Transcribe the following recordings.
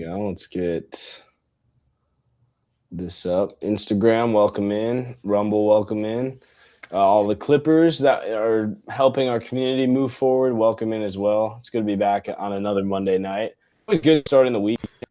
go. Let's get this up. Instagram, welcome in. Rumble, welcome in. All the Clippers that are helping our community move forward, welcome in as well. It's good to be back on another Monday night. Always good starting the week. I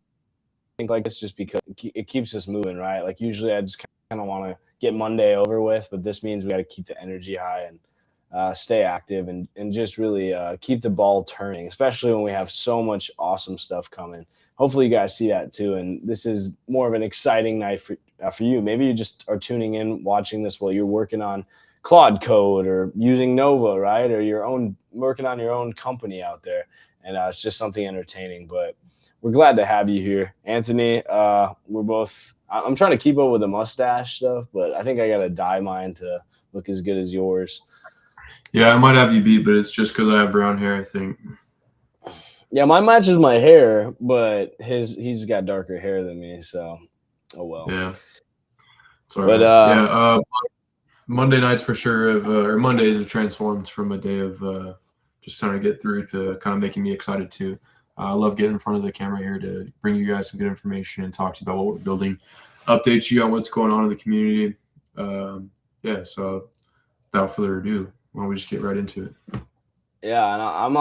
think like this just because it keeps us moving, right? Like usually I just kind of want to get Monday over with, but this means we got to keep the energy high and stay active and just really keep the ball turning, especially when we have so much awesome stuff coming. Hopefully, you guys see that too. And this is more of an exciting night for you. Maybe you just are tuning in, watching this while you're working on Claude Code or using Nova, right? Or your own working on your own company out there, and it's just something entertaining. But we're glad to have you here, Anthony. We're both. I'm trying to keep up with the mustache stuff, but I think I got to dye mine to look as good as yours. Yeah, I might have you beat, but it's just because I have brown hair, I think. Yeah, mine matches my hair, but he's got darker hair than me, so oh well. Yeah, it's all But right. Yeah, Monday nights for sure or Mondays have transformed from a day of just trying to get through to kind of making me excited too. I love getting in front of the camera here to bring you guys some good information and talk to you about what we're building, update you on what's going on in the community. Yeah, so without further ado, why don't we just get right into it? yeah, and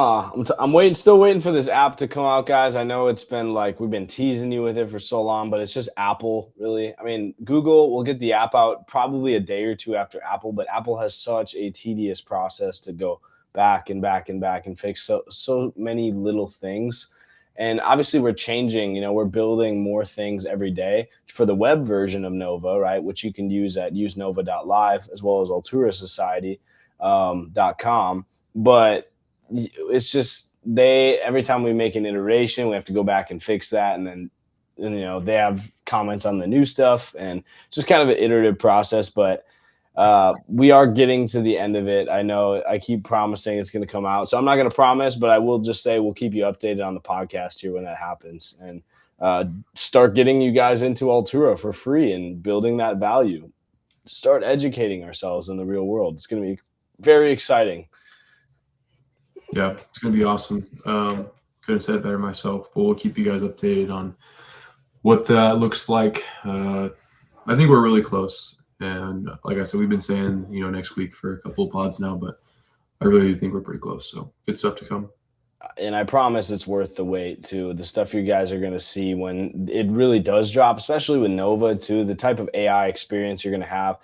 I'm waiting, still waiting for this app to come out, guys. I know it's been like we've been teasing you with it for so long, but it's just Apple, really. I mean, Google will get the app out probably a day or two after Apple, but Apple has such a tedious process to go back and back and back and fix so many little things. And obviously, we're changing. We're building more things every day for the web version of Nova, right? Which you can use at usenova.live as well as Altura Society .com. But it's just every time we make an iteration, we have to go back and fix that, and then they have comments on the new stuff, and it's just kind of an iterative process. But we are getting to the end of it. I know I keep promising it's going to come out, so I'm not going to promise, but I will just say we'll keep you updated on the podcast here when that happens, and start getting you guys into Altura for free and building that value. Start educating ourselves in the real world. It's going to be very exciting. Yeah, it's going to be awesome. Couldn't have said it better myself, but we'll keep you guys updated on what that looks like. I think we're really close. And like I said, we've been saying, next week for a couple of pods now, but I really do think we're pretty close. So good stuff to come. And I promise it's worth the wait too. The stuff you guys are going to see when it really does drop, especially with Nova too, the type of AI experience you're going to have.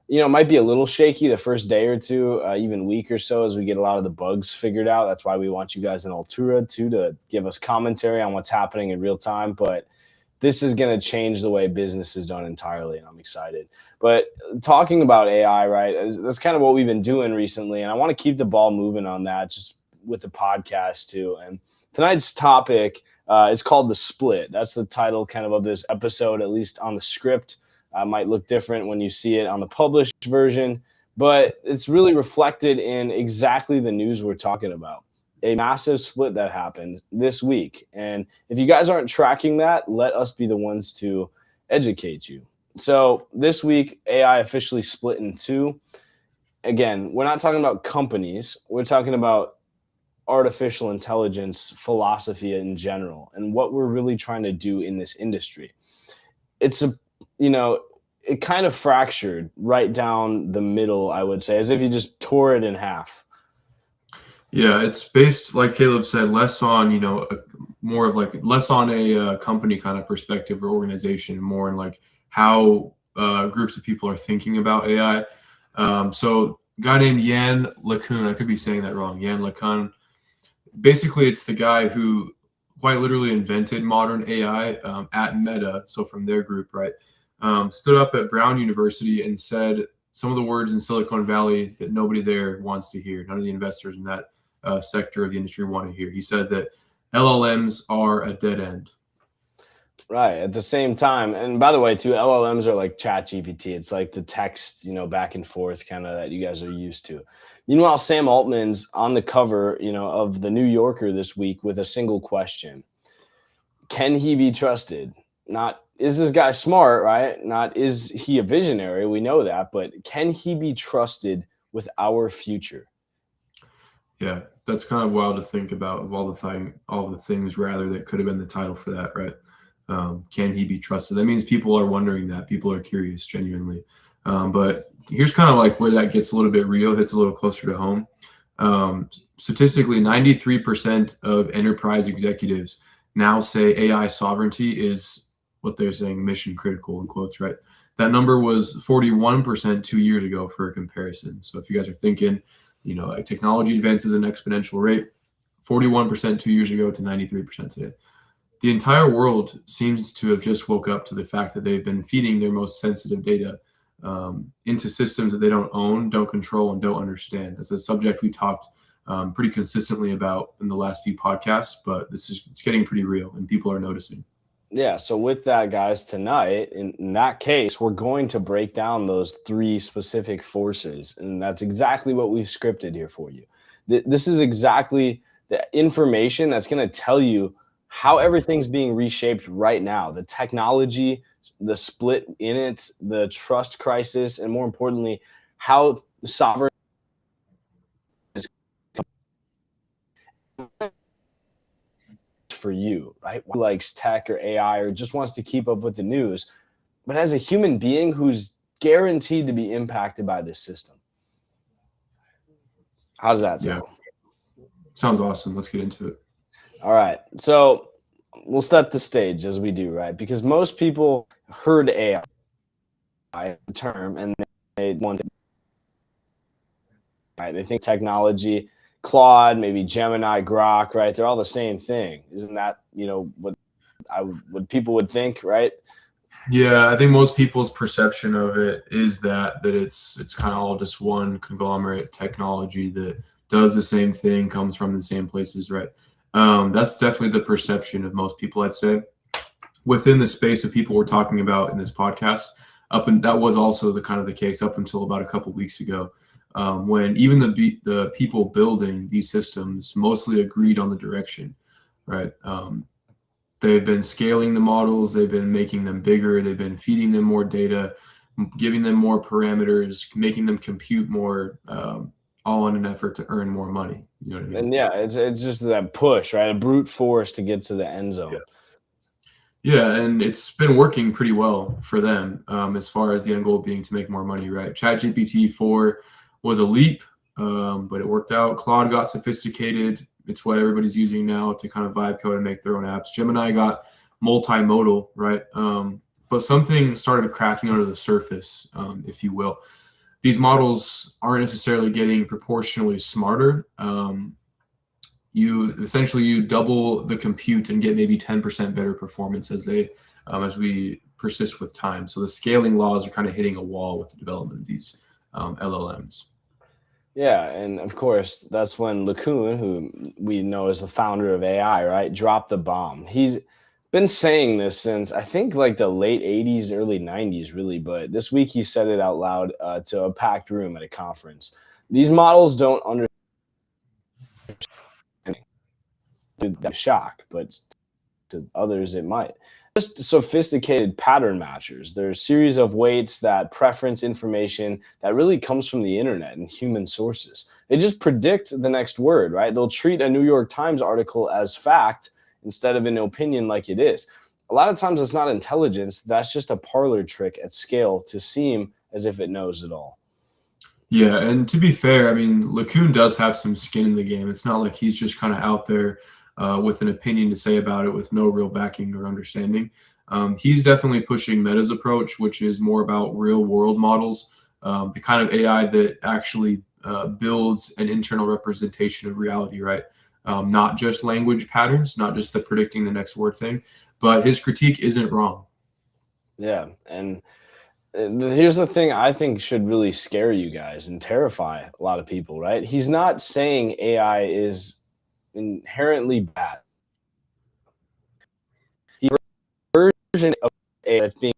It might be a little shaky the first day or two, even week or so, as we get a lot of the bugs figured out. That's why we want you guys in Altura too, to give us commentary on what's happening in real time. But this is going to change the way business is done entirely, and I'm excited. But talking about AI, right, that's kind of what we've been doing recently, and I want to keep the ball moving on that just with the podcast too. And tonight's topic is called The Split. That's the title kind of this episode, at least on the script. Might look different when you see it on the published version, but it's really reflected in exactly the news we're talking about. A massive split that happened this week. And if you guys aren't tracking that, let us be the ones to educate you. So this week, AI officially split in two. Again, we're not talking about companies. We're talking about artificial intelligence philosophy in general and what we're really trying to do in this industry. It's it kind of fractured right down the middle, I would say, as if you just tore it in half. Yeah, it's based, like Caleb said, less on, more of like less on a company kind of perspective or organization, more in like how groups of people are thinking about AI. So a guy named Yann LeCun, I could be saying that wrong, Yann LeCun. Basically, it's the guy who quite literally invented modern AI at Meta, so from their group, right? Stood up at Brown University and said some of the words in Silicon Valley that nobody there wants to hear. None of the investors in that sector of the industry want to hear. He said that LLMs are a dead end. Right. At the same time, and by the way, too, LLMs are like ChatGPT. It's like the text, back and forth kind of that you guys are used to. Meanwhile, Sam Altman's on the cover, of the New Yorker this week with a single question. Can he be trusted? Not, is this guy smart, right? Not, is he a visionary? We know that, but can he be trusted with our future? Yeah, that's kind of wild to think about, of all the things rather that could have been the title for that, right? Can he be trusted? That means people are wondering that. People are curious, genuinely. But here's kind of like where that gets a little bit real, hits a little closer to home. Statistically, 93% of enterprise executives now say AI sovereignty is what they're saying mission critical in quotes, right? That number was 41% 2 years ago for a comparison. So if you guys are thinking, like technology advances at an exponential rate, 41% 2 years ago to 93% today. The entire world seems to have just woke up to the fact that they've been feeding their most sensitive data into systems that they don't own, don't control, and don't understand. It's a subject we talked pretty consistently about in the last few podcasts, but it's getting pretty real, and people are noticing. Yeah, so with that, guys, tonight, in that case, we're going to break down those three specific forces, and that's exactly what we've scripted here for you. This is exactly the information that's going to tell you how everything's being reshaped right now, the technology, the split in it, the trust crisis, and more importantly, how sovereign is for you, right? Who likes tech or AI or just wants to keep up with the news, but as a human being who's guaranteed to be impacted by this system. How does that sound? Yeah. Sounds awesome. Let's get into it. All right. So we'll set the stage as we do, right? Because most people heard AI term and they want to, right? They think technology, Claude, maybe Gemini, Grok, right? They're all the same thing. Isn't that, what people would think, right? Yeah, I think most people's perception of it is that it's kind of all just one conglomerate technology that does the same thing, comes from the same places, right? That's definitely the perception of most people, I'd say. Within the space of people we're talking about in this podcast, that was also the case up until about a couple weeks ago, when even the people building these systems mostly agreed on the direction, right? They've been scaling the models, they've been making them bigger, they've been feeding them more data, giving them more parameters, making them compute more, all in an effort to earn more money. You know what I mean? And yeah, it's just that push, right? A brute force to get to the end zone. Yeah, and it's been working pretty well for them, as far as the end goal being to make more money, right? ChatGPT 4 was a leap, but it worked out. Claude got sophisticated. It's what everybody's using now to kind of vibe code and make their own apps. Gemini got multimodal, right? But something started cracking under the surface, if you will. These models aren't necessarily getting proportionally smarter. You double the compute and get maybe 10% better performance as we persist with time. So the scaling laws are kind of hitting a wall with the development of these LLMs. Yeah, and of course, that's when LeCun, who we know as the founder of AI, right, dropped the bomb. He's been saying this since, I think, like the late 80s, early 90s, really, but this week he said it out loud to a packed room at a conference. These models don't understand the shock, but to others it might. Just sophisticated pattern matchers. There's a series of weights that preference information that really comes from the internet and human sources. They just predict the next word, right? They'll treat a New York Times article as fact instead of an opinion like it is. A lot of times it's not intelligence. That's just a parlor trick at scale to seem as if it knows it all. Yeah, and to be fair, I mean, LeCun does have some skin in the game. It's not like he's just kind of out there with an opinion to say about it with no real backing or understanding. He's definitely pushing Meta's approach, which is more about real world models, the kind of AI that actually builds an internal representation of reality, right? Not just language patterns, not just the predicting the next word thing, but his critique isn't wrong. Yeah, and here's the thing I think should really scare you guys and terrify a lot of people, right? He's not saying AI is inherently bad. The version of AI that's being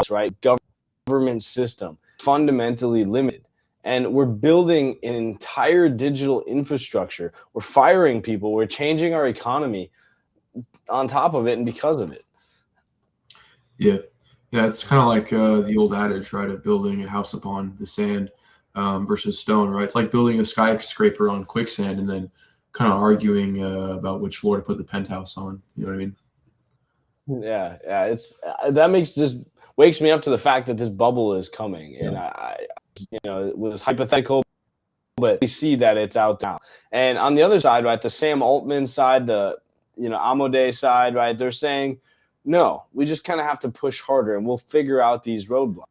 right government system fundamentally limited, and we're building an entire digital infrastructure. We're firing people. We're changing our economy on top of it, and because of it. Yeah, it's kind of like the old adage, right, of building a house upon the sand versus stone, right? It's like building a skyscraper on quicksand and then kind of arguing about which floor to put the penthouse on. You know what I mean? Yeah. It's that makes just wakes me up to the fact that this bubble is coming, Yeah. and it was hypothetical, but we see that it's out now. And on the other side, right, the Sam Altman side, the Amode side, right, they're saying, no, we just kind of have to push harder, and we'll figure out these roadblocks.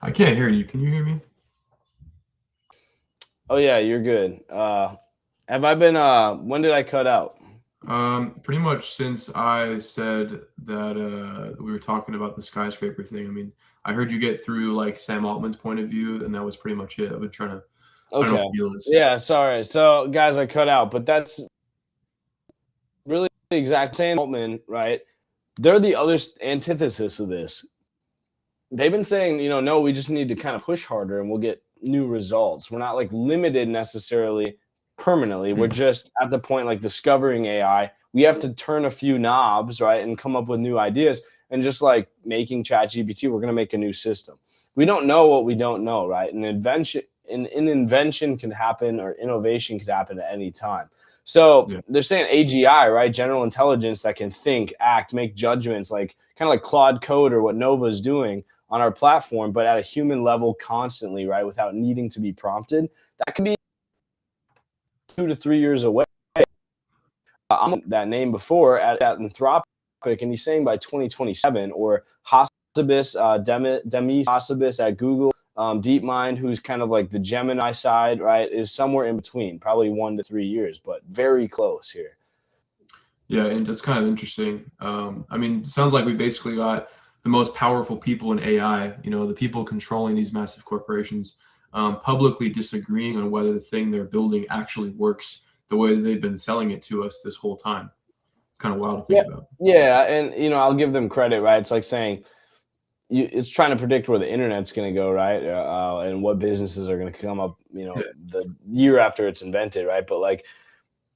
I can't hear you. Can you hear me? Oh yeah, you're good. Have I been? When did I cut out? Pretty much since I said that we were talking about the skyscraper thing. I mean, I heard you get through like Sam Altman's point of view, and that was pretty much it. I've been trying to find out Okay. the deal is. Yeah, sorry. So guys, I cut out, but that's really the exact same Altman, right? They're the other antithesis of this. They've been saying, no, we just need to kind of push harder and we'll get new results. We're not like limited necessarily permanently. We're Mm. just at the point like discovering AI. We have to turn a few knobs, right, and come up with new ideas. And just like making ChatGPT, we're going to make a new system. We don't know what we don't know, right? An invention can happen or innovation could happen at any time. So Yeah. they're saying AGI, right? General intelligence that can think, act, make judgments, like kind of like Claude Code or what Nova is doing on our platform, but at a human level constantly, right? Without needing to be prompted. That could be 2 to 3 years away. I'm that name before at Anthropic, and he's saying by 2027, or Hassabis, Demis Hassabis at Google, DeepMind, who's kind of like the Gemini side, right, is somewhere in between, probably 1 to 3 years, but very close here. Yeah, and that's kind of interesting. I mean, it sounds like we basically got the most powerful people in AI, the people controlling these massive corporations, publicly disagreeing on whether the thing they're building actually works the way that they've been selling it to us this whole time. Kind of wild to think Yeah, about. yeah, and I'll give them credit, right? It's like saying it's trying to predict where the internet's going to go, right? And what businesses are going to come up, Yeah, the year after it's invented, right? But like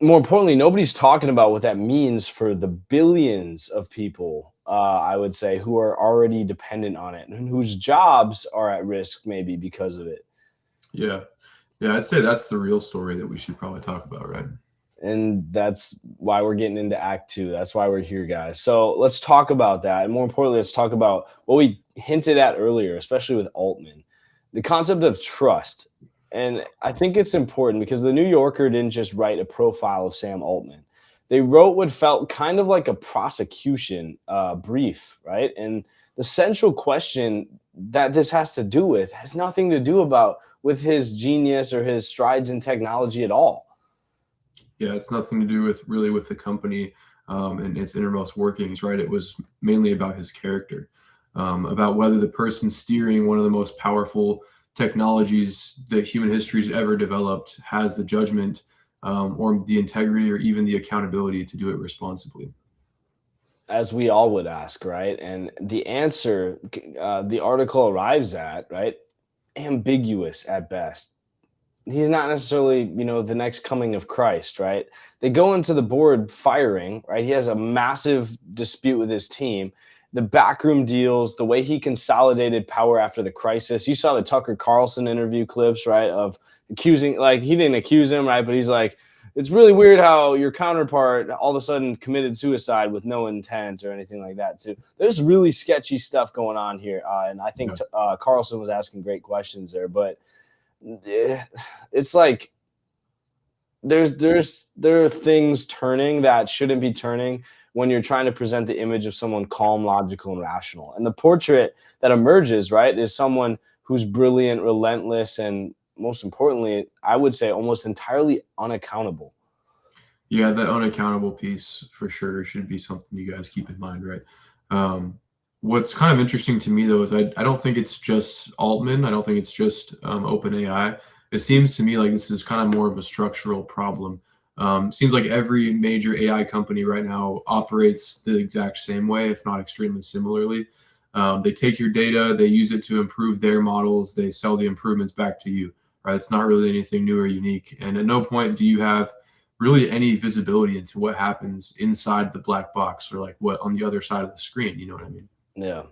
more importantly, nobody's talking about what that means for the billions of people, I would say, who are already dependent on it and whose jobs are at risk maybe because of it. yeah, yeah. I'd say that's the real story that we should probably talk about, right? And that's why we're getting into Act Two. That's why we're here, guys. So let's talk about that. And more importantly, let's talk about what we hinted at earlier, especially with Altman, the concept of trust. And I think it's important because the New Yorker didn't just write a profile of Sam Altman. They wrote what felt kind of like a prosecution brief, right? And the central question that this has to do with has nothing to do about with his genius or his strides in technology at all. Yeah, it's nothing to do with really with the company and its innermost workings, right? It was mainly about his character, about whether the person steering one of the most powerful technologies that human history's ever developed has the judgment or the integrity or even the accountability to do it responsibly. As we all would ask, right? And the answer the article arrives at, right? Ambiguous at best. he's not necessarily, the next coming of Christ, right? They go into the board firing, right? He has a massive dispute with his team. The backroom deals, the way he consolidated power after the crisis. You saw the Tucker Carlson interview clips, right? Of accusing, like, he didn't accuse him, right? But he's like, it's really weird how your counterpart all of a sudden committed suicide with no intent or anything like that, too. There's really sketchy stuff going on here. And I think Carlson was asking great questions there, but it's like there are things turning that shouldn't be turning when you're trying to present the image of someone calm, logical, and rational. And the portrait that emerges, right, is someone who's brilliant, relentless, and most importantly, I would say almost entirely unaccountable. Yeah, the unaccountable piece for sure should be something you guys keep in mind, right? What's kind of interesting to me though is I don't think it's just Altman. I don't think it's just OpenAI. It seems to me like this is kind of more of a structural problem. Seems like every major AI company right now operates the exact same way, if not extremely similarly. They take your data, they use it to improve their models, they sell the improvements back to you, right? It's not really anything new or unique. And at no point do you have really any visibility into what happens inside the black box or like what on the other side of the screen. You know what I mean? Yeah.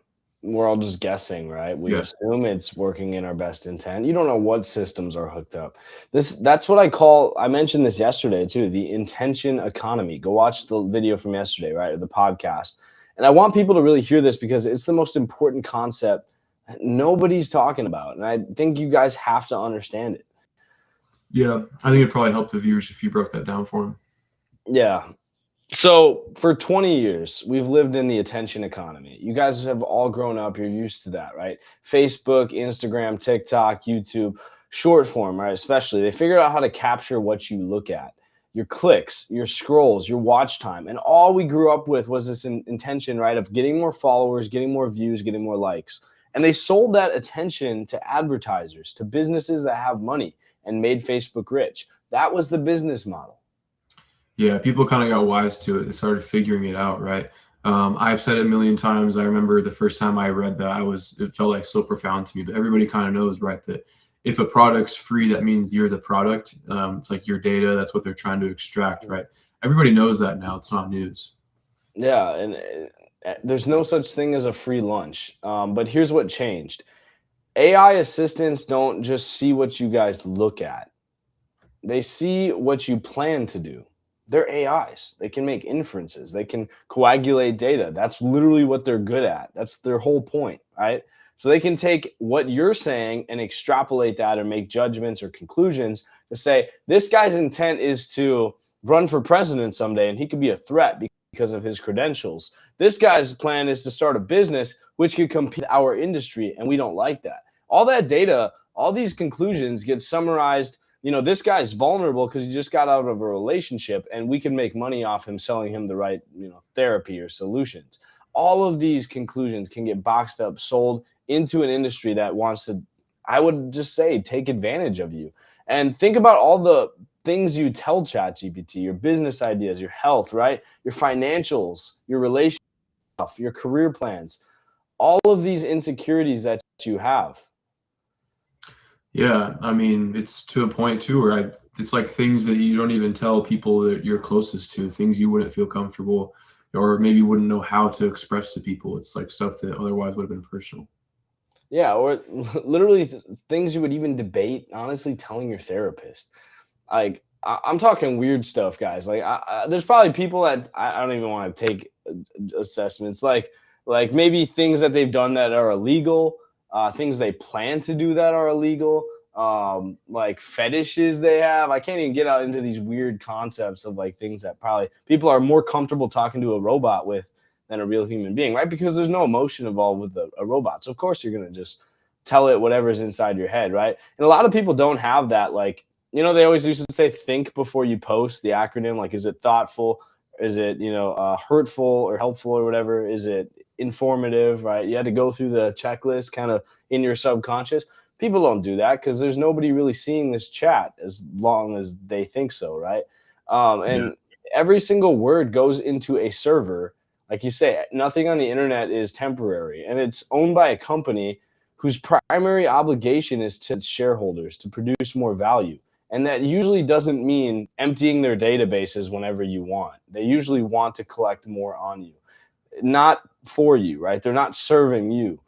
We're all just guessing, right? We Yeah. assume it's working in our best intent. You don't know what systems are hooked up. That's what I mentioned this yesterday too, the intention economy. Go watch the video from yesterday, right? Or the podcast. And I want people to really hear this because it's the most important concept that nobody's talking about. And I think you guys have to understand it. Yeah. I think it'd probably help the viewers if you broke that down for them. Yeah. So for 20 years, we've lived in the attention economy. You guys have all grown up. You're used to that, right? Facebook, Instagram, TikTok, YouTube, short form, right? Especially, they figured out how to capture what you look at, your clicks, your scrolls, your watch time. And all we grew up with was this intention, right? Of getting more followers, getting more views, getting more likes. And they sold that attention to advertisers, to businesses that have money and made Facebook rich. That was the business model. Yeah, people kind of got wise to it. They started figuring it out, right? I've said it a million times. I remember the first time I read that, it felt like so profound to me. But everybody kind of knows, right, that if a product's free, that means you're the product. It's like your data. That's what they're trying to extract, right? Everybody knows that now. It's not news. Yeah, and there's no such thing as a free lunch. But here's what changed. AI assistants don't just see what you guys look at. They see what you plan to do. They're AIs. They can make inferences. They can coagulate data. That's literally what they're good at. That's their whole point, right? So they can take what you're saying and extrapolate that or make judgments or conclusions to say this guy's intent is to run for president someday and he could be a threat because of his credentials. This guy's plan is to start a business which could compete with our industry, and we don't like that. All that data, all these conclusions get summarized. This guy's vulnerable because he just got out of a relationship and we can make money off him selling him the right, therapy or solutions. All of these conclusions can get boxed up, sold into an industry that wants to, I would just say, take advantage of you. And think about all the things you tell ChatGPT, your business ideas, your health, right? Your financials, your relationship, your career plans, all of these insecurities that you have. Yeah, I mean, it's to a point too where it's like things that you don't even tell people that you're closest to, things you wouldn't feel comfortable or maybe wouldn't know how to express to people. It's like stuff that otherwise would have been personal. Yeah, or literally things you would even debate, honestly, telling your therapist. Like, I'm talking weird stuff, guys. Like, there's probably people that I don't even want to take assessments. Like maybe things that they've done that are illegal, things they plan to do that are illegal, like fetishes they have. I can't even get out into these weird concepts of like things that probably people are more comfortable talking to a robot with than a real human being, right? Because there's no emotion involved with a robot. So of course you're gonna just tell it whatever's inside your head, right? And a lot of people don't have that. Like, they always used to say think before you post, the acronym. Like, is it thoughtful? Is it hurtful or helpful or whatever? Is it informative, right? You had to go through the checklist kind of in your subconscious. People don't do that because there's nobody really seeing this chat as long as they think so, right? And every single word goes into a server. Like you say, nothing on the internet is temporary, and it's owned by a company whose primary obligation is to shareholders to produce more value. And that usually doesn't mean emptying their databases whenever you want. They usually want to collect more on you, not for you, right? They're not serving you.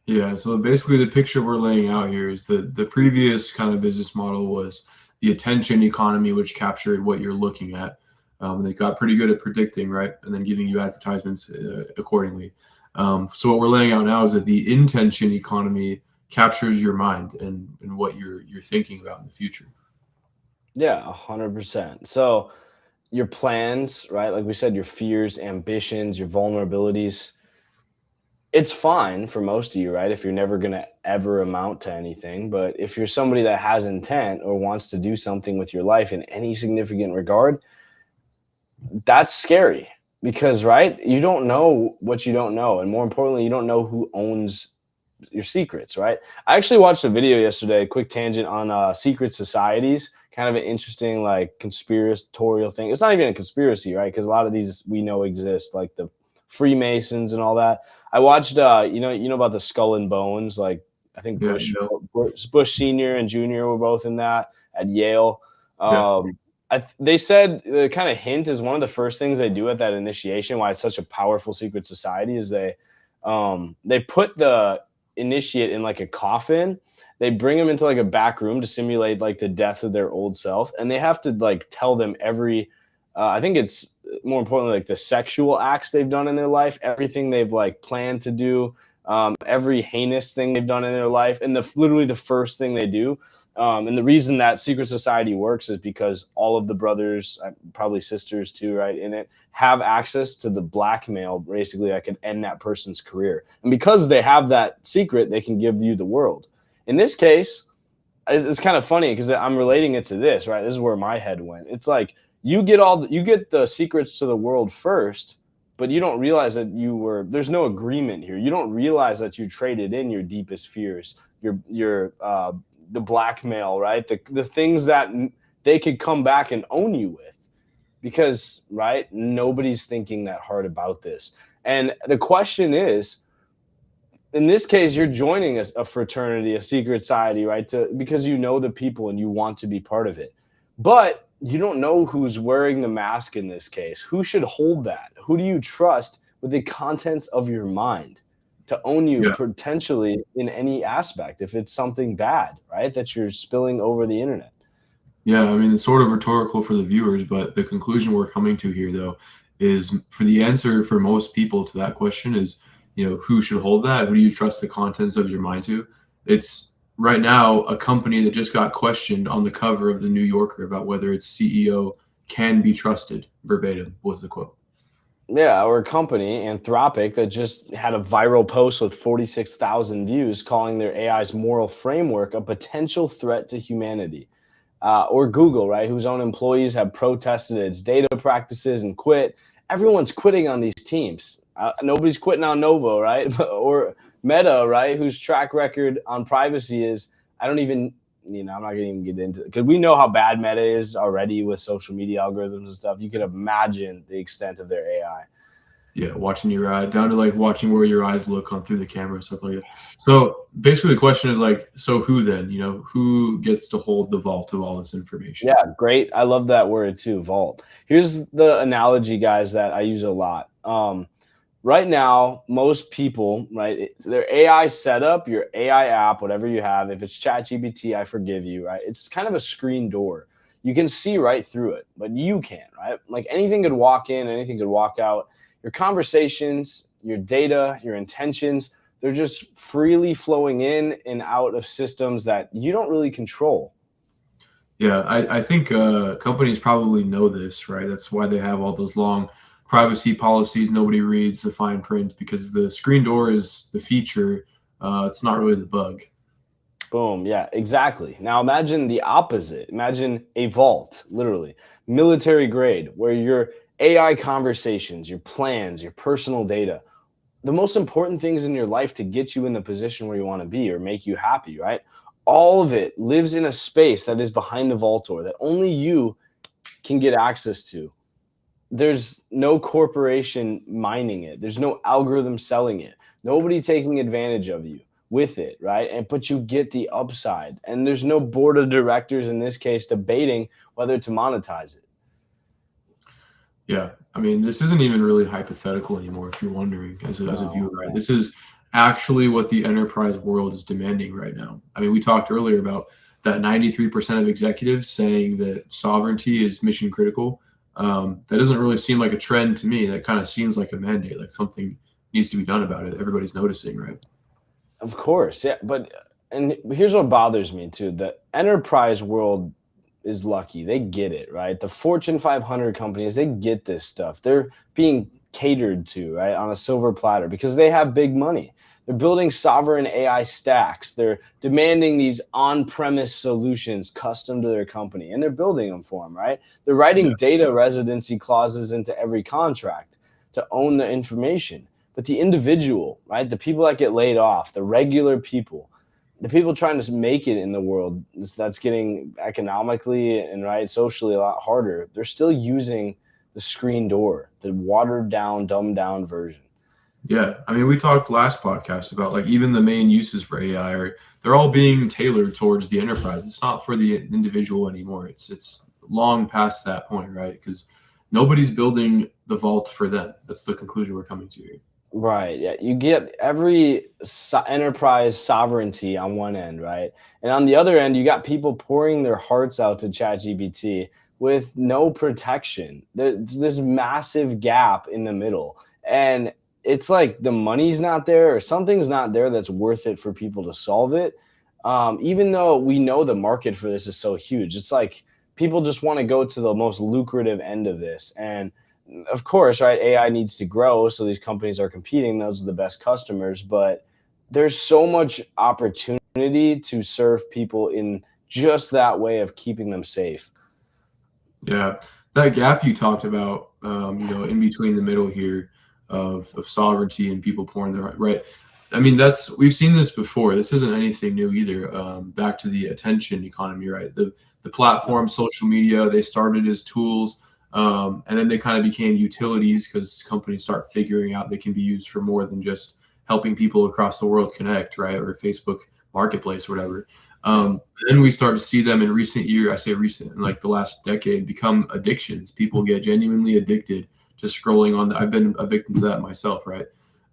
Yeah, so basically the picture we're laying out here is that the previous kind of business model was the attention economy, which captured what you're looking at. They got pretty good at predicting, right? And then giving you advertisements accordingly. So what we're laying out now is that the intention economy captures your mind and what you're thinking about in the future. Yeah, 100%. So your plans, right? Like we said, your fears, ambitions, your vulnerabilities, it's fine for most of you, right? If you're never going to ever amount to anything. But if you're somebody that has intent or wants to do something with your life in any significant regard, that's scary because, right? You don't know what you don't know. And more importantly, you don't know who owns your secrets, right? I actually watched a video yesterday, a quick tangent on secret societies, kind of an interesting, like, conspiratorial thing. It's not even a conspiracy, right? Because a lot of these we know exist, like the Freemasons and all that. I watched, you know about the Skull and Bones, like I think Yeah, Bush Senior and Junior were both in that at Yale. yeah, They said the kind of hint is one of the first things they do at that initiation. Why it's such a powerful secret society is they put the initiate in like a coffin. They bring him into like a back room to simulate like the death of their old self, and they have to like tell them every. I think it's more importantly like the sexual acts they've done in their life, everything they've like planned to do, every heinous thing they've done in their life, and literally the first thing they do. And the reason that secret society works is because all of the brothers, probably sisters too, right, in it, have access to the blackmail basically that could end that person's career. And because they have that secret, they can give you the world. In this case, it's kind of funny because I'm relating it to this, right? This is where my head went. It's like you get the secrets to the world first, but you don't realize that there's no agreement here. You don't realize that you traded in your deepest fears, your the blackmail, right? The things that they could come back and own you with, because, right, nobody's thinking that hard about this. And the question is, in this case, you're joining a fraternity, a secret society, right? Because you know the people and you want to be part of it. But you don't know who's wearing the mask in this case. Who should hold that? Who do you trust with the contents of your mind to own you yeah. potentially in any aspect if it's something bad, right? That you're spilling over the internet. Yeah, I mean, it's sort of rhetorical for the viewers, but the conclusion we're coming to here, though, is for the answer for most people to that question is, who should hold that? Who do you trust the contents of your mind to? It's right now a company that just got questioned on the cover of the New Yorker about whether its CEO can be trusted. Verbatim was the quote. Yeah, or a company, Anthropic, that just had a viral post with 46,000 views calling their AI's moral framework a potential threat to humanity. Or Google, right, whose own employees have protested its data practices and quit. Everyone's quitting on these teams. Nobody's quitting on Novo, right? Or Meta, right, whose track record on privacy is, I don't even, I'm not going to even get into it because we know how bad Meta is already with social media algorithms and stuff. You can imagine the extent of their AI. Yeah, watching your eye down to like watching where your eyes look on through the camera, stuff like that. So basically the question is like, so who then, who gets to hold the vault of all this information? Yeah, great. I love that word too, vault. Here's the analogy, guys, that I use a lot. Right now, most people, right, their AI setup, your AI app, whatever you have, if it's ChatGPT, I forgive you, right? It's kind of a screen door. You can see right through it, but you can't, right? Like anything could walk in, anything could walk out. Your conversations, your data, your intentions, they're just freely flowing in and out of systems that you don't really control. Yeah, I think companies probably know this, right? That's why they have all those long privacy policies. Nobody reads the fine print because the screen door is the feature. It's not really the bug. Boom. Yeah, exactly. Now imagine the opposite. Imagine a vault, literally, military grade, where your AI conversations, your plans, your personal data, the most important things in your life to get you in the position where you want to be or make you happy, right? All of it lives in a space that is behind the vault door that only you can get access to. There's no corporation mining it. There's no algorithm selling it. Nobody taking advantage of you. with it, right? But you get the upside, and there's no board of directors in this case debating whether to monetize it. Yeah, I mean, this isn't even really hypothetical anymore. If you're wondering, as a viewer, right? No. This is actually what the enterprise world is demanding right now. I mean, we talked earlier about that 93% of executives saying that sovereignty is mission critical. That doesn't really seem like a trend to me. That kind of seems like a mandate, like something needs to be done about it. Everybody's noticing, right? Of course, yeah, and here's what bothers me too: the enterprise world is lucky; they get it, right? The Fortune 500 companies, they get this stuff. They're being catered to, right, on a silver platter because they have big money. They're building sovereign AI stacks. They're demanding these on-premise solutions custom to their company, and they're building them for them, right? They're Yeah. writing data residency clauses into every contract to own the information. But the individual, right? The people that get laid off, the regular people, the people trying to make it in the world that's getting economically and right socially a lot harder, they're still using the screen door, the watered down, dumbed down version. Yeah, I mean, we talked last podcast about like even the main uses for AI are they're all being tailored towards the enterprise. It's not for the individual anymore. It's long past that point, right? Because nobody's building the vault for them. That's the conclusion we're coming to here. Right. Yeah. You get every enterprise sovereignty on one end, right? And on the other end, you got people pouring their hearts out to ChatGPT with no protection. There's this massive gap in the middle. And it's like the money's not there or something's not there that's worth it for people to solve it. Even though we know the market for this is so huge, it's like people just want to go to the most lucrative end of this. And of course, right, AI needs to grow, so these companies are competing. Those are the best customers, but there's so much opportunity to serve people in just that way of keeping them safe. Yeah, that gap you talked about, in between the middle here of sovereignty and people pouring their right. I mean, we've seen this before. This isn't anything new either. Back to the attention economy, right? The platform, social media, they started as tools, and then they kind of became utilities because companies start figuring out they can be used for more than just helping people across the world connect, right? Or Facebook Marketplace or whatever. Then we start to see them in recent year. I say recent, in like the last decade, become addictions. People get genuinely addicted to scrolling on. I've been a victim to that myself, right?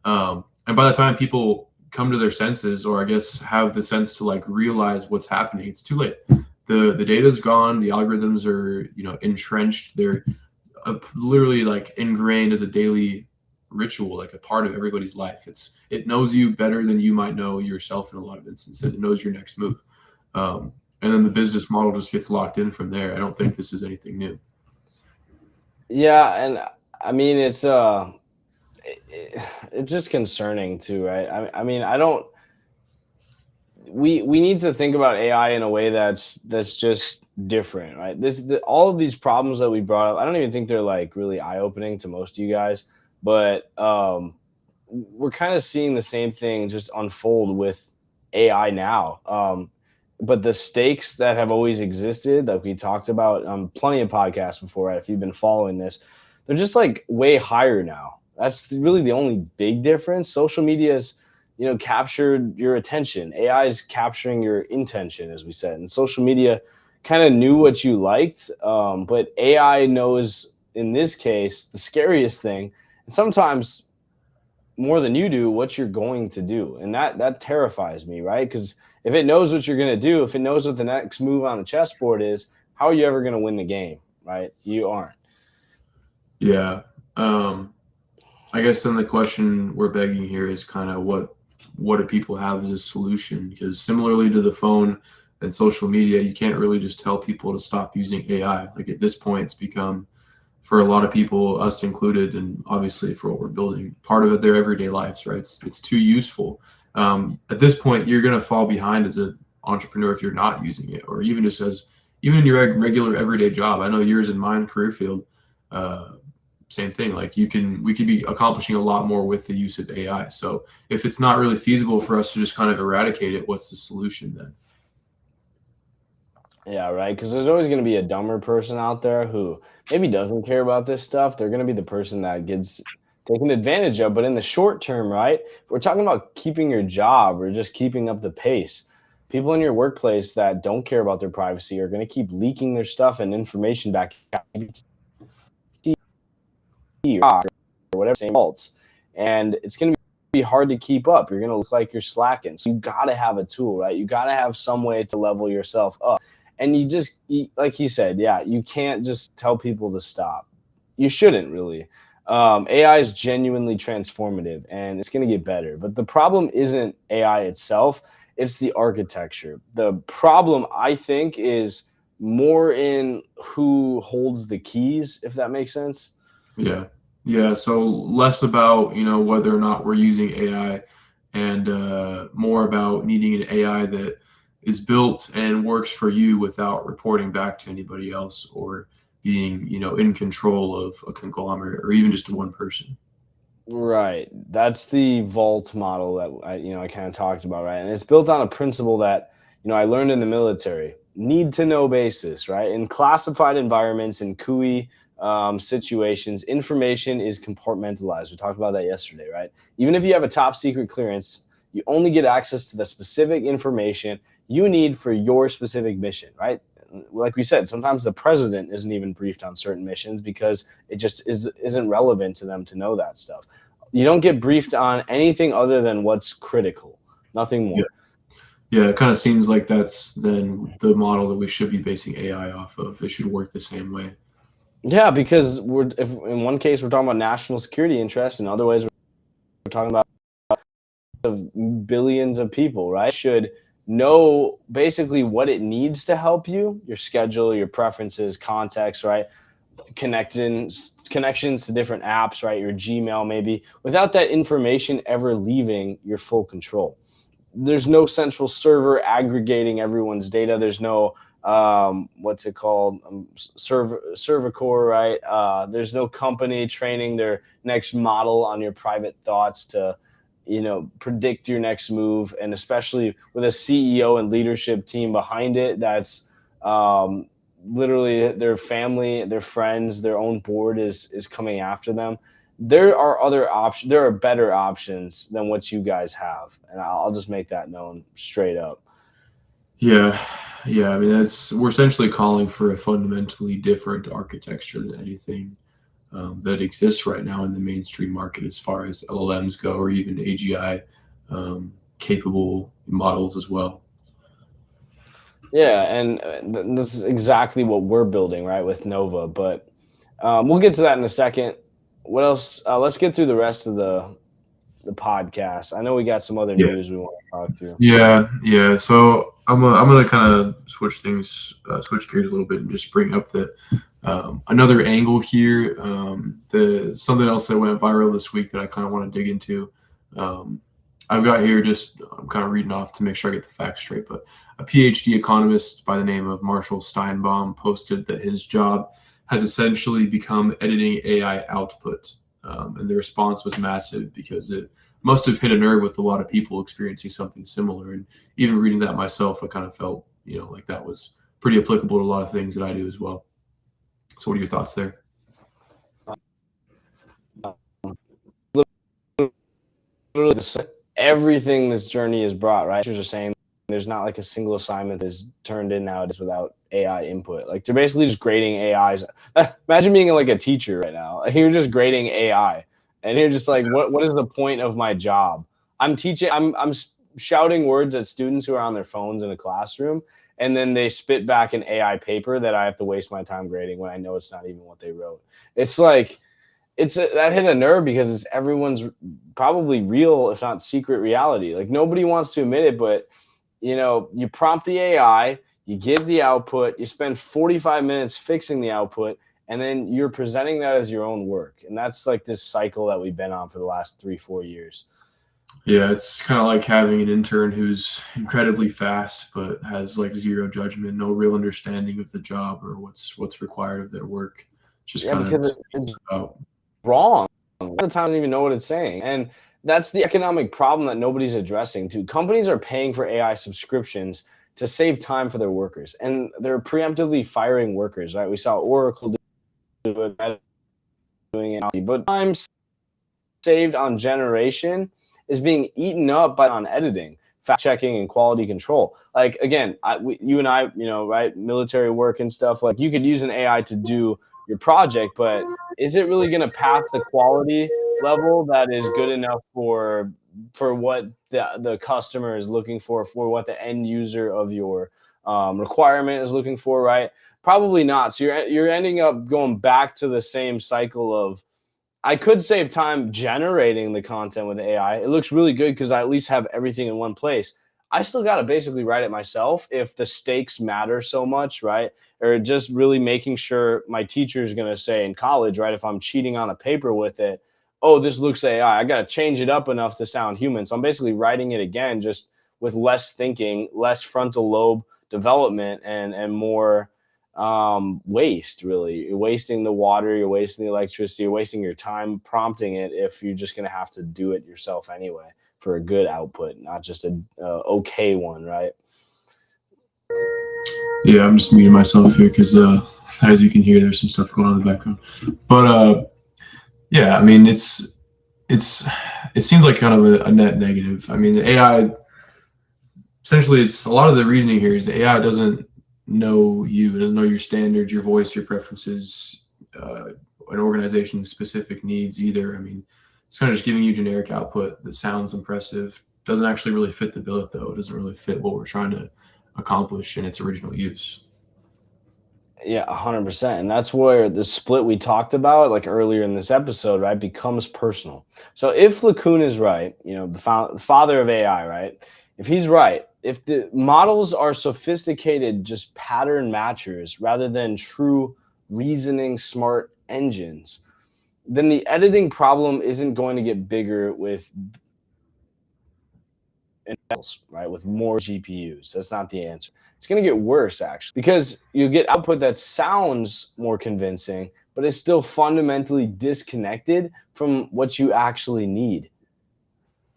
And by the time people come to their senses, or I guess have the sense to like realize what's happening, it's too late. The data's gone. The algorithms are entrenched. They're literally like ingrained as a daily ritual, like a part of everybody's life. It knows you better than you might know yourself in a lot of instances. It knows your next move. And then the business model just gets locked in from there. I don't think this is anything new. Yeah, and I mean it's just concerning too, right? I mean, I don't. We need to think about AI in a way that's just different, right? All of these problems that we brought up, I don't even think they're like really eye opening to most of you guys, but we're kind of seeing the same thing just unfold with AI now. But the stakes that have always existed, that we talked about on plenty of podcasts before, right? If you've been following this, they're just like way higher now. That's really the only big difference. Social media is, captured your attention. AI is capturing your intention, as we said. And social media kind of knew what you liked, but AI knows, in this case, the scariest thing, and sometimes more than you do, what you're going to do. And that terrifies me, right? Because if it knows what you're going to do, if it knows what the next move on the chessboard is, how are you ever going to win the game, right? You aren't. Yeah. I guess then the question we're begging here is kind of what do people have as a solution? Because similarly to the phone and social media, you can't really just tell people to stop using AI. Like at this point, it's become, for a lot of people, us included, and obviously for what we're building, part of their everyday lives, right? It's too useful. At this point, you're going to fall behind as an entrepreneur if you're not using it, or even in your regular everyday job. I know yours and mine career field, same thing. Like we could be accomplishing a lot more with the use of AI. So if it's not really feasible for us to just kind of eradicate it, what's the solution then? Yeah, right. Because there's always going to be a dumber person out there who maybe doesn't care about this stuff. They're going to be the person that gets taken advantage of. But in the short term, right, if we're talking about keeping your job or just keeping up the pace, people in your workplace that don't care about their privacy are going to keep leaking their stuff and information back or whatever same faults, and it's going to be hard to keep up. You're going to look like you're slacking. So you got to have a tool, right? You got to have some way to level yourself up. And like he said, yeah, you can't just tell people to stop. You shouldn't really. AI is genuinely transformative and it's going to get better. But the problem isn't AI itself, it's the architecture. The problem, I think, is more in who holds the keys, if that makes sense. Yeah. Yeah. So less about, whether or not we're using AI and more about needing an AI that is built and works for you without reporting back to anybody else or being, in control of a conglomerate or even just one person. Right. That's the vault model that I kind of talked about, right? And it's built on a principle that, I learned in the military, need to know basis, right? In classified environments, in CUI situations, information is compartmentalized. We talked about that yesterday, right? Even if you have a top secret clearance, you only get access to the specific information you need for your specific mission, right? Like we said, sometimes the president isn't even briefed on certain missions because it just isn't relevant to them to know that stuff. You don't get briefed on anything other than what's critical, nothing more. Yeah. Yeah, it kind of seems like that's then the model that we should be basing AI off of. It should work the same way. Yeah, because if in one case we're talking about national security interests, in other ways we're talking about of billions of people, right? Should know basically what it needs to help you, your schedule, your preferences, context, right? Connections to different apps, right? Your Gmail, maybe, without that information ever leaving your full control. There's no central server aggregating everyone's data. There's no what's it called, server core, right? There's no company training their next model on your private thoughts to predict your next move, and especially with a CEO and leadership team behind it that's literally their family, their friends, their own board is coming after them. There are other options. There are better options than what you guys have, and I'll just make that known straight up. Yeah, yeah. I mean, we're essentially calling for a fundamentally different architecture than anything that exists right now in the mainstream market, as far as LLMs go, or even AGI capable models as well. Yeah, and this is exactly what we're building, right, with Nova. But we'll get to that in a second. What else? Let's get through the rest of the podcast. I know we got some other news we want to talk through. Yeah. So I'm gonna kind of switch gears a little bit and just bring up that another angle here. The something else that went viral this week that I kind of want to dig into. I've got here I'm kind of reading off to make sure I get the facts straight, but a PhD economist by the name of Marshall Steinbaum posted that his job has essentially become editing AI output. And the response was massive because it must have hit a nerve with a lot of people experiencing something similar. And even reading that myself, I kind of felt, like that was pretty applicable to a lot of things that I do as well. So what are your thoughts there? Everything this journey has brought, right? Teachers are saying there's not like a single assignment that is turned in nowadays without AI input. Like they're basically just grading AIs. Imagine being like a teacher right now. You're just grading AI, and you're just like, what is the point of my job? I'm teaching. I'm shouting words at students who are on their phones in a classroom, and then they spit back an AI paper that I have to waste my time grading when I know it's not even what they wrote. It's like that hit a nerve because it's everyone's probably real, if not secret reality. Like nobody wants to admit it, but you prompt the AI, you give the output, you spend 45 minutes fixing the output, and then you're presenting that as your own work. And that's like this cycle that we've been on for the last 3-4 years. Yeah, it's kind of like having an intern who's incredibly fast, but has like zero judgment, no real understanding of the job or what's required of their work. Just kind of it's wrong. A lot of times, I don't even know what it's saying. And that's the economic problem that nobody's addressing too. Companies are paying for AI subscriptions to save time for their workers, and they're preemptively firing workers, right? We saw Oracle doing it, but times saved on generation is being eaten up by on editing, fact checking, and quality control. Like again, you and I, right, military work and stuff. Like you could use an AI to do your project, but is it really going to pass the quality level that is good enough for what the customer is looking for what the end user of your requirement is looking for, right? Probably not. So you're ending up going back to the same cycle of, I could save time generating the content with AI. It looks really good because I at least have everything in one place. I still got to basically write it myself if the stakes matter so much, right? Or just really making sure my teacher is going to say in college, right? If I'm cheating on a paper with it, oh, this looks AI. I got to change it up enough to sound human. So I'm basically writing it again, just with less thinking, less frontal lobe development, and more waste. Really, you're wasting the water, you're wasting the electricity, you're wasting your time prompting it if you're just going to have to do it yourself anyway for a good output, not just a okay one, right? Yeah, I'm just muting myself here because as you can hear, there's some stuff going on in the background. But yeah, I mean, it seems like kind of a net negative. I mean, the AI, essentially, it's a lot of the reasoning here is the AI doesn't know you. It doesn't know your standards, your voice, your preferences, an organization's specific needs either. I mean, it's kind of just giving you generic output that sounds impressive. Doesn't actually really fit the bill, though. It doesn't really fit what we're trying to accomplish in its original use. Yeah, 100%. And that's where the split we talked about, like earlier in this episode, right, becomes personal. So if LeCun is right, the father of AI, right, if he's right, if the models are sophisticated, just pattern matchers rather than true reasoning smart engines, then the editing problem isn't going to get bigger with, right, with more GPUs. That's not the answer. It's going to get worse, actually, because you get output that sounds more convincing, but it's still fundamentally disconnected from what you actually need.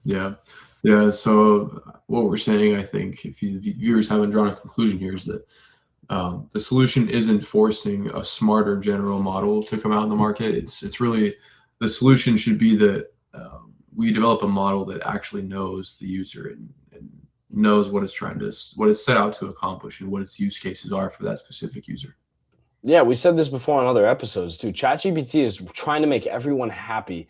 Yeah. Yeah. So what we're saying, I think, if viewers haven't drawn a conclusion here, is that the solution isn't forcing a smarter general model to come out in the market. It's really, the solution should be that we develop a model that actually knows the user and knows what it's set out to accomplish and what its use cases are for that specific user. Yeah, we said this before on other episodes too. ChatGPT is trying to make everyone happy.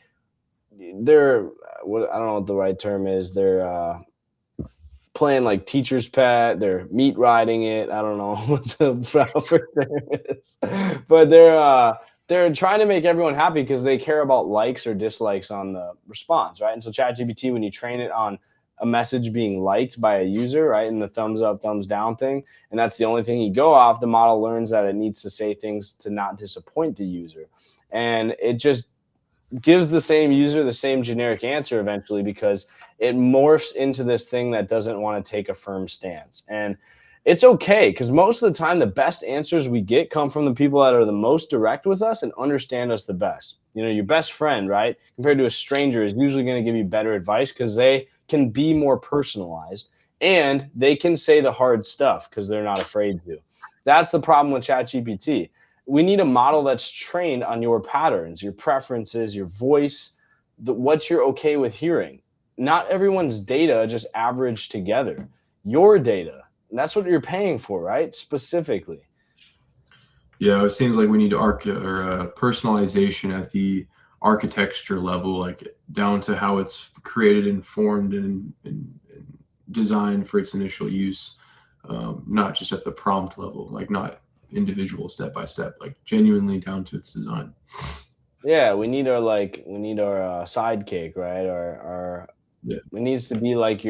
They're, I don't know what the right term is. They're playing like teacher's pet. They're meat riding it. I don't know what the proper term is, but they're trying to make everyone happy because they care about likes or dislikes on the response, right? And so ChatGPT, when you train it on a message being liked by a user, right, and the thumbs up, thumbs down thing, and that's the only thing you go off, the model learns that it needs to say things to not disappoint the user. And it just gives the same user the same generic answer eventually because it morphs into this thing that doesn't want to take a firm stance. And it's okay, because most of the time the best answers we get come from the people that are the most direct with us and understand us the best. Your best friend, right, compared to a stranger, is usually going to give you better advice because they can be more personalized and they can say the hard stuff because they're not afraid to. That's the problem with ChatGPT. We need a model that's trained on your patterns, your preferences, your voice, what you're okay with hearing. Not everyone's data just averaged together. Your data, and that's what you're paying for, right? Specifically. Yeah, it seems like we need personalization at the architecture level, like down to how it's created and formed and designed for its initial use, not just at the prompt level, like not individual step by step, like genuinely down to its design. Yeah, we need our sidekick, right? Our Yeah. It needs to be like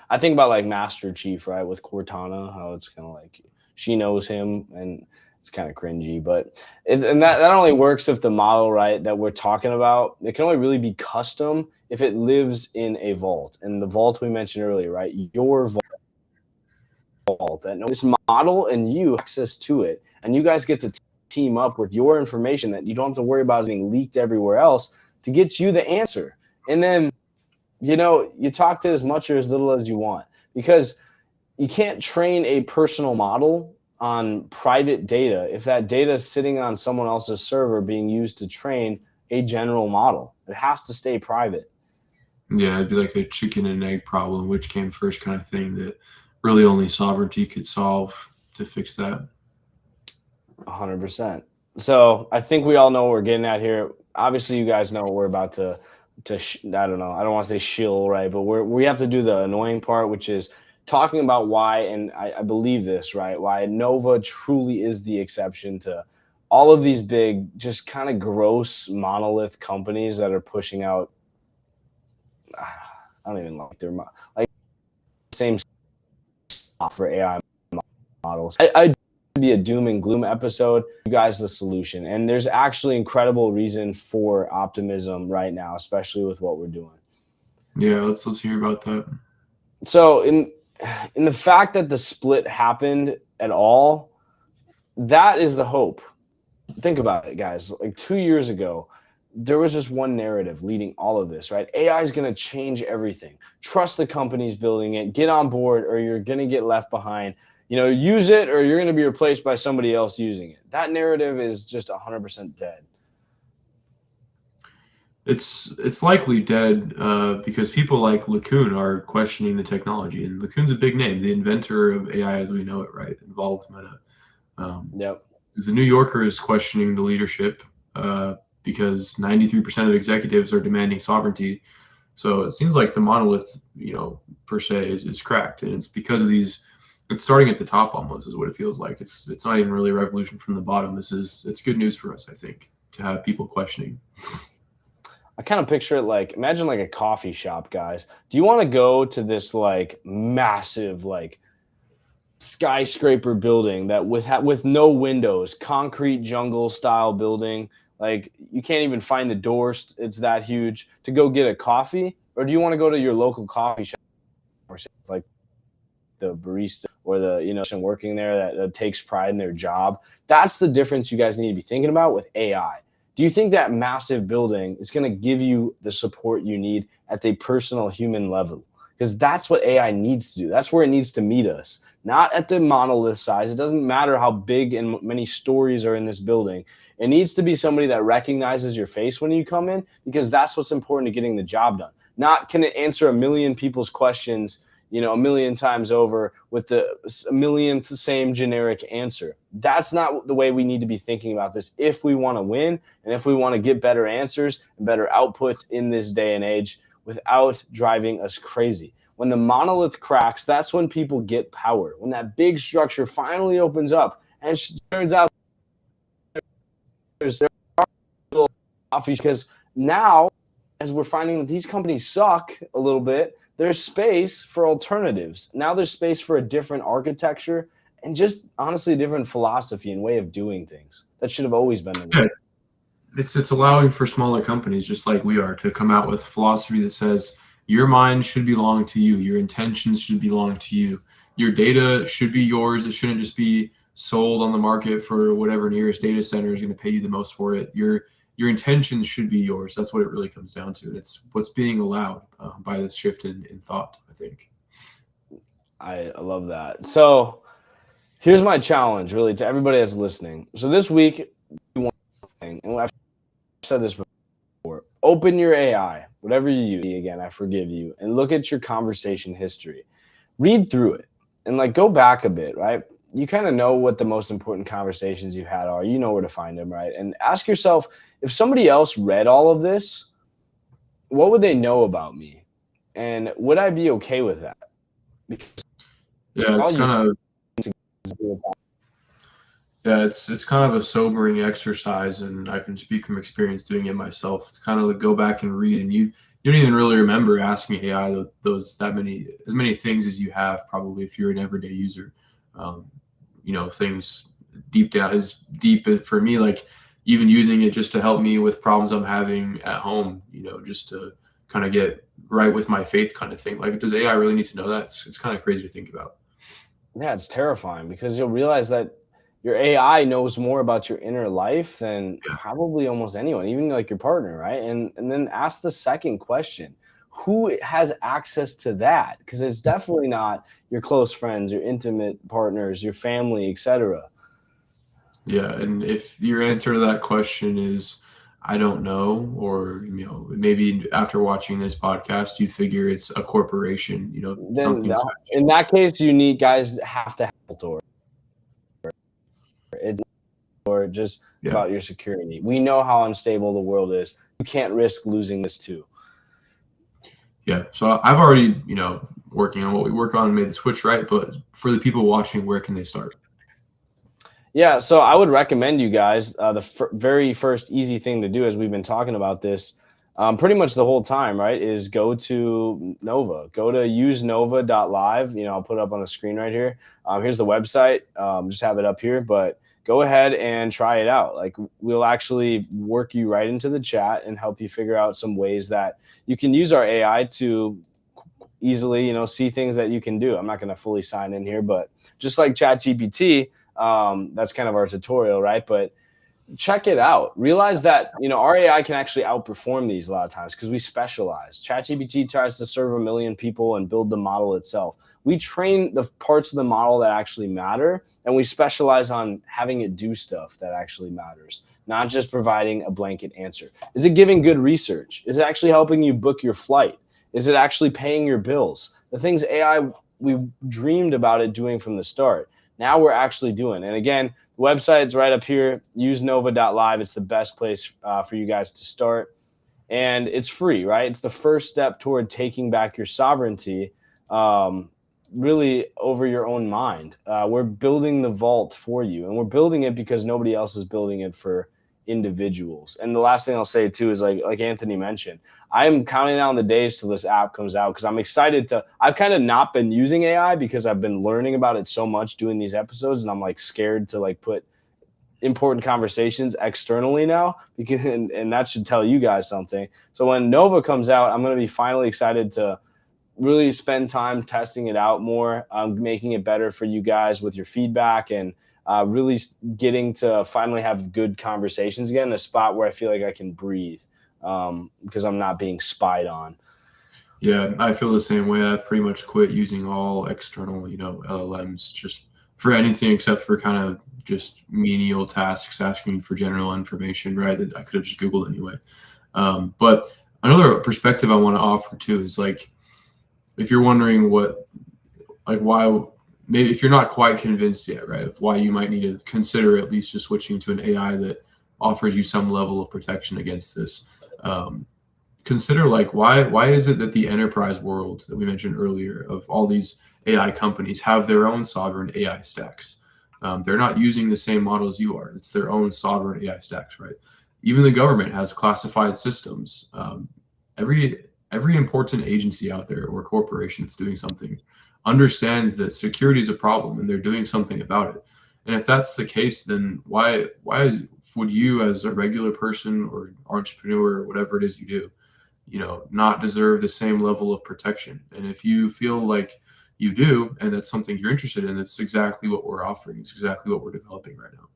I think about like Master Chief, right, with Cortana, how it's kind of like she knows him, and it's kind of cringy, but that only works if the model, right, that we're talking about, it can only really be custom if it lives in a vault. And the vault we mentioned earlier, right, your vault, that this model and you access to it, and you guys get to team up with your information that you don't have to worry about being leaked everywhere else to get you the answer. And then you talk to as much or as little as you want, because you can't train a personal model on private data if that data is sitting on someone else's server being used to train a general model. It has to stay private. Yeah, it'd be like a chicken and egg problem, which came first kind of thing that really only sovereignty could solve to fix that. 100%. So I think we all know what we're getting at here. Obviously, you guys know what we're about to I don't know. I don't want to say shill, right? But we have to do the annoying part, which is talking about why, and I believe this, right? Why Nova truly is the exception to all of these big, just kind of gross monolith companies that are pushing out. I don't even like their like same stuff for AI models. I be a doom and gloom episode. You guys the solution, and there's actually incredible reason for optimism right now, especially with what we're doing. Yeah, let's hear about that. So in the fact that the split happened at all, that is the hope. Think about it, guys. Like 2 years ago, there was just one narrative leading all of this, right? AI is going to change everything. Trust the companies building it, get on board, or you're going to get left behind. Use it or you're going to be replaced by somebody else using it. That narrative is just 100% dead. It's likely dead because people like LeCun are questioning the technology, and LeCun's a big name, the inventor of AI as we know it, right? Involved with Meta. Yep. The New Yorker is questioning the leadership because 93% of executives are demanding sovereignty. So it seems like the monolith, per se, is cracked, and it's because of these. It's starting at the top almost is what it feels like. It's not even really a revolution from the bottom. It's good news for us, I think, to have people questioning. I kind of picture it like, imagine like a coffee shop, guys. Do you want to go to this like massive like skyscraper building that with no windows, concrete jungle style building? Like you can't even find the doors. It's that huge to go get a coffee. Or do you want to go to your local coffee shop or like the barista or the person working there that takes pride in their job? That's the difference you guys need to be thinking about with AI. Do you think that massive building is going to give you the support you need at the personal human level? Because that's what AI needs to do. That's where it needs to meet us, not at the monolith size. It doesn't matter how big and many stories are in this building. It needs to be somebody that recognizes your face when you come in, because that's what's important to getting the job done. Not can it answer a million people's questions a million times over with the millionth same generic answer. That's not the way we need to be thinking about this if we want to win and if we want to get better answers and better outputs in this day and age without driving us crazy. When the monolith cracks, that's when people get power. When that big structure finally opens up, and it turns out there's little coffee, because now, as we're finding that these companies suck a little bit, there's space for alternatives. Now there's space for a different architecture and just honestly a different philosophy and way of doing things. That should have always been the way. It's allowing for smaller companies just like we are to come out with a philosophy that says your mind should belong to you. Your intentions should belong to you. Your data should be yours. It shouldn't just be sold on the market for whatever nearest data center is going to pay you the most for it. Your intentions should be yours. That's what it really comes down to. And it's what's being allowed by this shift in thought, I think. I love that. So here's my challenge really to everybody that's listening. So this week, one thing, and I've said this before, open your AI, whatever you use. Again, I forgive you. And look at your conversation history. Read through it and like go back a bit, right? You kind of know what the most important conversations you had are. You know where to find them, right? And ask yourself, if somebody else read all of this, what would they know about me? And would I be okay with that? Because it's kind of a sobering exercise, and I can speak from experience doing it myself. It's kind of like go back and read, and you don't even really remember asking AI as many things as you have probably if you're an everyday user. Things deep down is deep for me, like even using it just to help me with problems I'm having at home, just to kind of get right with my faith kind of thing. Like, does AI really need to know that? It's kind of crazy to think about. Yeah, it's terrifying because you'll realize that your AI knows more about your inner life than probably almost anyone, even like your partner, right? And then ask the second question. Who has access to that? Because it's definitely not your close friends, your intimate partners, your family, etc. Yeah, and if your answer to that question is, I don't know, or maybe after watching this podcast, you figure it's a corporation, Then something's in that case, you need guys that have to have to it's or just yeah. about your security. We know how unstable the world is. You can't risk losing this too. Yeah. So I've already, working on what we work on, made the switch, right? But for the people watching, where can they start? Yeah, so I would recommend you guys the very first easy thing to do, as we've been talking about this pretty much the whole time, right, is go to Nova. Go to usenova.live. I'll put it up on the screen right here. Here's the website. Just have it up here, but go ahead and try it out. Like, we'll actually work you right into the chat and help you figure out some ways that you can use our AI to easily, see things that you can do. I'm not going to fully sign in here, but just like ChatGPT, that's kind of our tutorial, right? But check it out. Realize that, our AI can actually outperform these a lot of times because we specialize. ChatGPT tries to serve 1 million people and build the model itself. We train the parts of the model that actually matter, and we specialize on having it do stuff that actually matters, not just providing a blanket answer. Is it giving good research? Is it actually helping you book your flight? Is it actually paying your bills? The things AI, we dreamed about it doing from the start. Now we're actually doing. And again, the website's right up here, usenova.live. It's the best place for you guys to start. And it's free, right? It's the first step toward taking back your sovereignty, really over your own mind. We're building the vault for you, and we're building it because nobody else is building it for individuals. And the last thing I'll say too is like Anthony mentioned, I'm counting down the days till this app comes out because I'm excited I've kind of not been using AI because I've been learning about it so much doing these episodes, and I'm like scared to like put important conversations externally now because and that should tell you guys something. So when Nova comes out, I'm going to be finally excited to really spend time testing it out more, making it better for you guys with your feedback, and really getting to finally have good conversations again, a spot where I feel like I can breathe because I'm not being spied on. Yeah, I feel the same way. I've pretty much quit using all external, LLMs just for anything except for kind of just menial tasks asking for general information, right? That I could have just Googled anyway. But another perspective I want to offer too is like, if you're wondering why, maybe if you're not quite convinced yet, right, of why you might need to consider at least just switching to an AI that offers you some level of protection against this. Consider why is it that the enterprise world that we mentioned earlier of all these AI companies have their own sovereign AI stacks? They're not using the same models you are. It's their own sovereign AI stacks, right? Even the government has classified systems. Every important agency out there or corporation that's doing something understands that security is a problem and they're doing something about it. And if that's the case, then why would you, as a regular person or entrepreneur or whatever it is you do, not deserve the same level of protection? And if you feel like you do, and that's something you're interested in, that's exactly what we're offering. It's exactly what we're developing right now.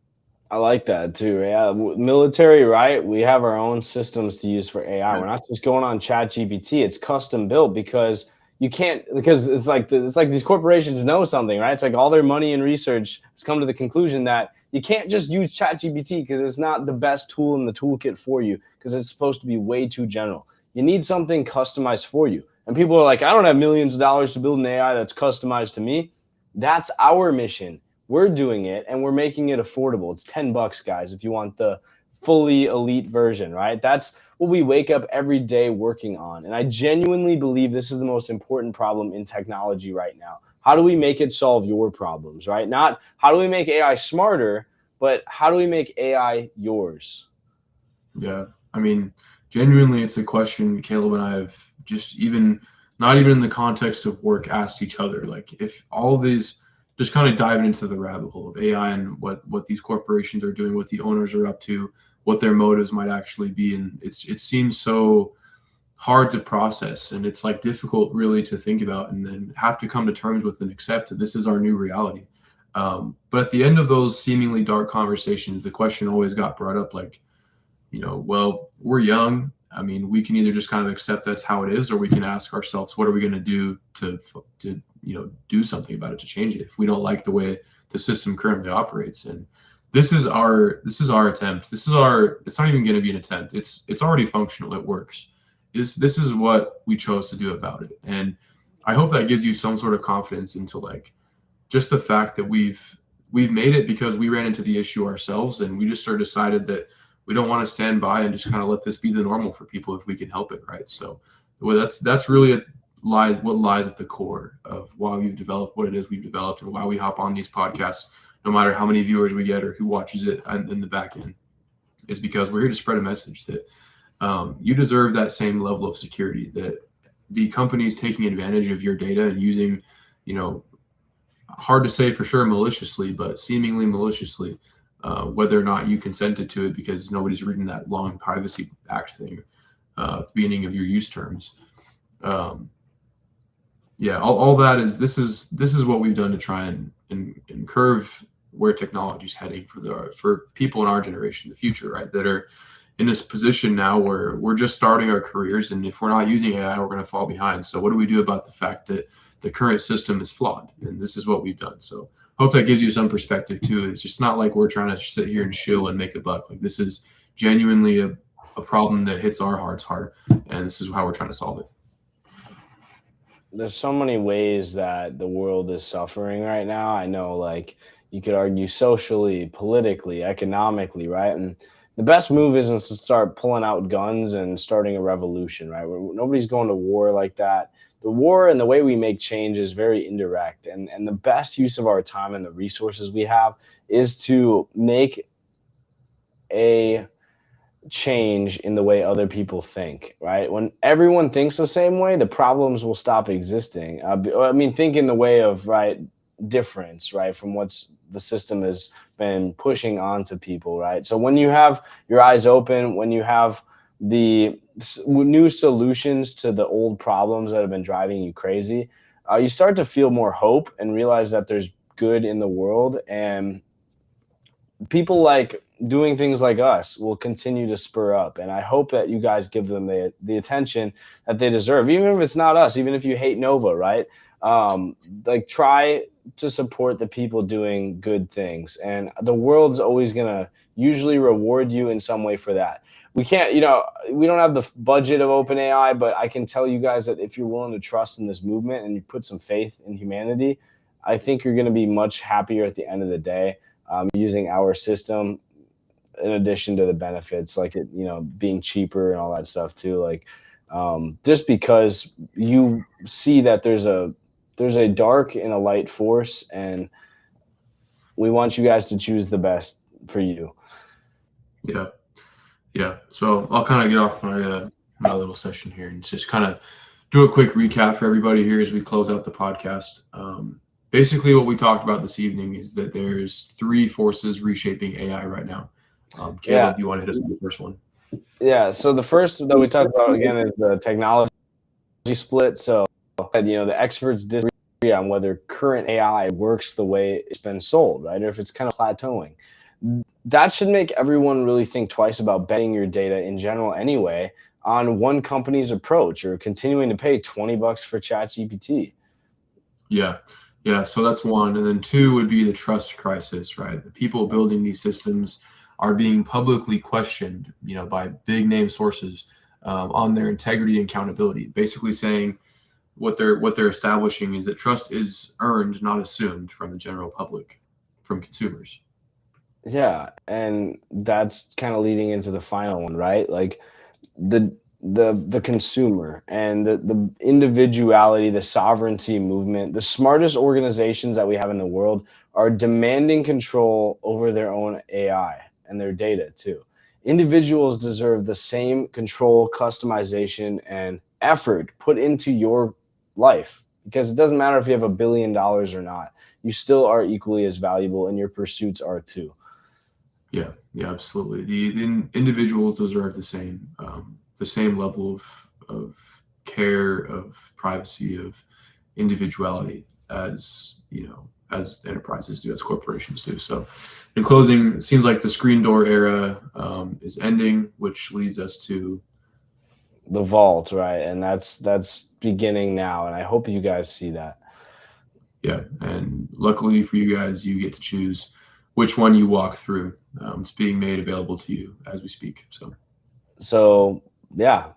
I like that too. Yeah, military, right? We have our own systems to use for AI. Yeah. We're not just going on ChatGPT. It's custom built because it's like these corporations know something, right? It's like all their money and research has come to the conclusion that you can't just use ChatGPT because it's not the best tool in the toolkit for you because it's supposed to be way too general. You need something customized for you. And people are like, I don't have millions of dollars to build an AI that's customized to me. That's our mission. We're doing it and we're making it affordable. It's $10, guys, if you want the fully elite version, right? That's what we wake up every day working on. And I genuinely believe this is the most important problem in technology right now. How do we make it solve your problems, right? Not how do we make AI smarter, but how do we make AI yours? Yeah. I mean, genuinely, it's a question Caleb and I have just not even in the context of work asked each other. Like, if all of these, just kind of diving into the rabbit hole of AI and what these corporations are doing, what the owners are up to, what their motives might actually be. And it seems so hard to process, and it's like difficult really to think about and then have to come to terms with and accept that this is our new reality. But at the end of those seemingly dark conversations, the question always got brought up, like, well, we're young. I mean, we can either just kind of accept that's how it is, or we can ask ourselves, what are we going to do to do something about it, to change it if we don't like the way the system currently operates. And this is our attempt. It's not even going to be an attempt. It's already functional. It works. This is what we chose to do about it. And I hope that gives you some sort of confidence into like just the fact that we've made it because we ran into the issue ourselves, and we just sort of decided that we don't want to stand by and just kind of let this be the normal for people if we can help it, right? So well, that's really what lies at the core of why we've developed what it is we've developed, and why we hop on these podcasts, no matter how many viewers we get or who watches it in the back end, is because we're here to spread a message that you deserve that same level of security, that the companies taking advantage of your data and using, hard to say for sure maliciously, but seemingly maliciously, whether or not you consented to it because nobody's reading that long Privacy Act thing at the beginning of your use terms. All that is this is what we've done to try and curve where technology is heading for people in our generation, the future, right? That are in this position now where we're just starting our careers, and if we're not using AI, we're going to fall behind. So what do we do about the fact that the current system is flawed? And this is what we've done. So hope that gives you some perspective too. It's just not like we're trying to sit here and shill and make a buck. Like, this is genuinely a problem that hits our hearts hard, and this is how we're trying to solve it. There's so many ways that the world is suffering right now. I know, like, you could argue socially, politically, economically, right? And the best move isn't to start pulling out guns and starting a revolution, right? Nobody's going to war like that. The war and the way we make change is very indirect. And the best use of our time and the resources we have is to make a change in the way other people think, right? When everyone thinks the same way, the problems will stop existing. Think in the way of, right, difference, right, from what's the system has been pushing onto people, right? So when you have your eyes open, when you have the new solutions to the old problems that have been driving you crazy, you start to feel more hope and realize that there's good in the world, and people like doing things like us will continue to spur up. And I hope that you guys give them the attention that they deserve, even if it's not us, even if you hate Nova, right? Try to support the people doing good things, and the world's always going to usually reward you in some way for that. We can't, we don't have the budget of OpenAI, but I can tell you guys that if you're willing to trust in this movement and you put some faith in humanity, I think you're going to be much happier at the end of the day, using our system, in addition to the benefits, like it, being cheaper and all that stuff too. Like, just because you see that there's a dark and a light force, and we want you guys to choose the best for you. Yeah. So I'll kind of get off my little session here and just kind of do a quick recap for everybody here as we close out the podcast. Basically, what we talked about this evening is that there's 3 forces reshaping AI right now. Caleb, do you want to hit us with the first one? Yeah. So the first that we talked about again is the technology split. So, the experts disagree on whether current AI works the way it's been sold, right? Or if it's kind of plateauing. That should make everyone really think twice about betting your data in general anyway on one company's approach, or continuing to pay $20 for ChatGPT. Yeah. So that's one. And then 2 would be the trust crisis, right? The people building these systems are being publicly questioned, by big name sources on their integrity and accountability, basically saying what they're establishing is that trust is earned, not assumed, from the general public, from consumers. Yeah, and that's kind of leading into the final one, right? Like the consumer and the individuality, the sovereignty movement, the smartest organizations that we have in the world are demanding control over their own AI and their data too. Individuals deserve the same control, customization, and effort put into your life, because it doesn't matter if you have $1 billion or not. You still are equally as valuable, and your pursuits are too. Yeah, absolutely. The individuals deserve the same level of care, of privacy, of individuality as as enterprises do, as corporations do. So, in closing, it seems like the screen door era is ending, which leads us to the vault, right? And that's beginning now, and I hope you guys see that. Yeah, and luckily for you guys, you get to choose which one you walk through. It's being made available to you as we speak. So yeah,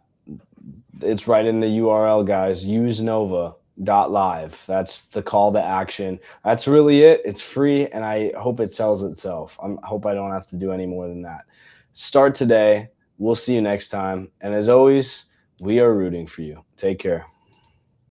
it's right in the URL, guys. Use Nova.live. That's the call to action. That's really it. It's free, and I hope it sells itself. I hope I don't have to do any more than that. Start today. We'll see you next time. And as always, we are rooting for you. Take care.